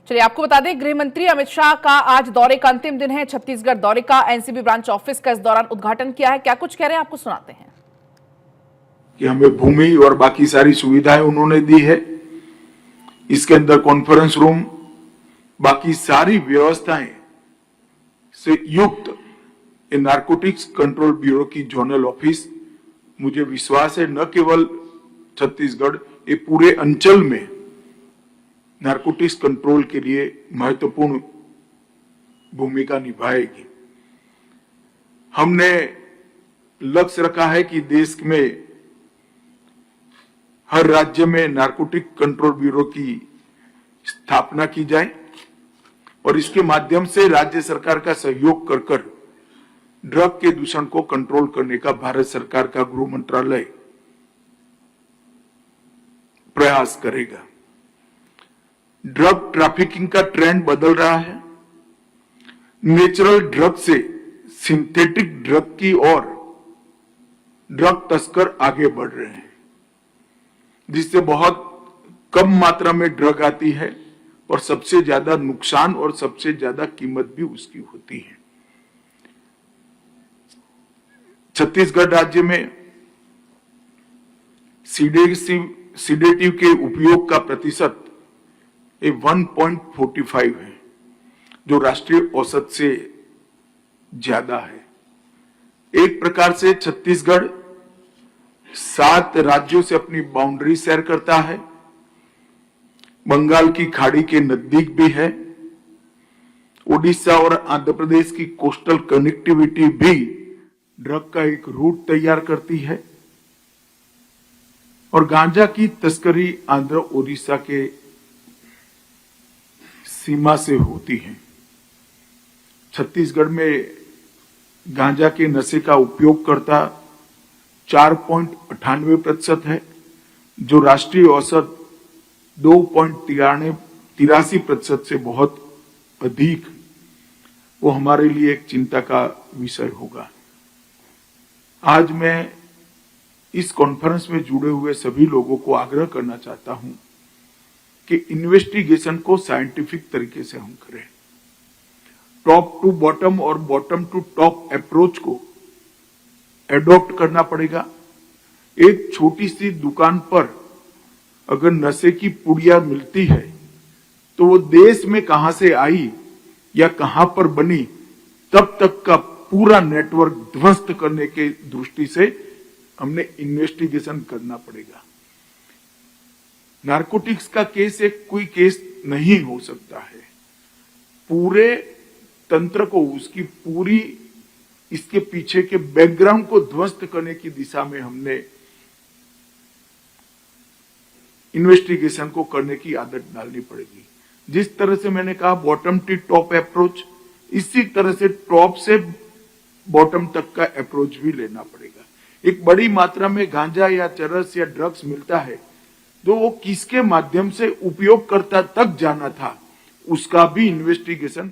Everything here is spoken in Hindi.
चलिए आपको बता दें, गृह मंत्री अमित शाह का आज दौरे का अंतिम दिन है। छत्तीसगढ़ दौरे का एनसीबी ब्रांच ऑफिस का इस दौरान उद्घाटन किया है। क्या कुछ कह रहे हैं आपको सुनाते हैं। कि हमें भूमि और बाकी सारी सुविधाएं उन्होंने दी है। इसके अंदर कॉन्फ्रेंस रूम, बाकी सारी व्यवस्थाएं से युक्त नारकोटिक्स कंट्रोल ब्यूरो की जोनल ऑफिस, मुझे विश्वास है न केवल छत्तीसगढ़, ये पूरे अंचल में नारकोटिक्स कंट्रोल के लिए महत्वपूर्ण भूमिका निभाएगी। हमने लक्ष्य रखा है कि देश में हर राज्य में नारकोटिक कंट्रोल ब्यूरो की स्थापना की जाए और इसके माध्यम से राज्य सरकार का सहयोग कर ड्रग के दूषण को कंट्रोल करने का भारत सरकार का गृह मंत्रालय प्रयास करेगा। ड्रग ट्रैफिकिंग का ट्रेंड बदल रहा है। नेचुरल ड्रग से सिंथेटिक ड्रग की ओर ड्रग तस्कर आगे बढ़ रहे हैं, जिससे बहुत कम मात्रा में ड्रग आती है और सबसे ज्यादा नुकसान और सबसे ज्यादा कीमत भी उसकी होती है। छत्तीसगढ़ राज्य में सीडेटिव के उपयोग का प्रतिशत 1.45 है, जो राष्ट्रीय औसत से ज्यादा है। एक प्रकार से छत्तीसगढ़ 7 राज्यों से अपनी बाउंड्री शेयर करता है, बंगाल की खाड़ी के नजदीक भी है। ओडिशा और आंध्र प्रदेश की कोस्टल कनेक्टिविटी भी ड्रग का एक रूट तैयार करती है और गांजा की तस्करी आंध्र ओडिशा के सीमा से होती है। छत्तीसगढ़ में गांजा के नशे का उपयोगकर्ता 4.98% है, जो राष्ट्रीय औसत 2.83% से बहुत अधिक, वो हमारे लिए एक चिंता का विषय होगा। आज मैं इस कॉन्फ्रेंस में जुड़े हुए सभी लोगों को आग्रह करना चाहता हूं कि इन्वेस्टिगेशन को साइंटिफिक तरीके से हम करें। टॉप टू बॉटम और बॉटम टू टॉप अप्रोच को एडॉप्ट करना पड़ेगा। एक छोटी सी दुकान पर अगर नशे की पुड़िया मिलती है तो वो देश में कहां से आई या कहां पर बनी, तब तक का पूरा नेटवर्क ध्वस्त करने के दृष्टि से हमने इन्वेस्टिगेशन करना पड़ेगा। नारकोटिक्स का केस एक कोई केस नहीं हो सकता है। पूरे तंत्र को, उसकी पूरी इसके पीछे के बैकग्राउंड को ध्वस्त करने की दिशा में हमने इन्वेस्टिगेशन को करने की आदत डालनी पड़ेगी। जिस तरह से मैंने कहा बॉटम टू टॉप अप्रोच, इसी तरह से टॉप से बॉटम तक का अप्रोच भी लेना पड़ेगा। एक बड़ी मात्रा में गांजा या चरस या ड्रग्स मिलता है तो वो किसके माध्यम से उपयोगकर्ता तक जाना था, उसका भी इन्वेस्टिगेशन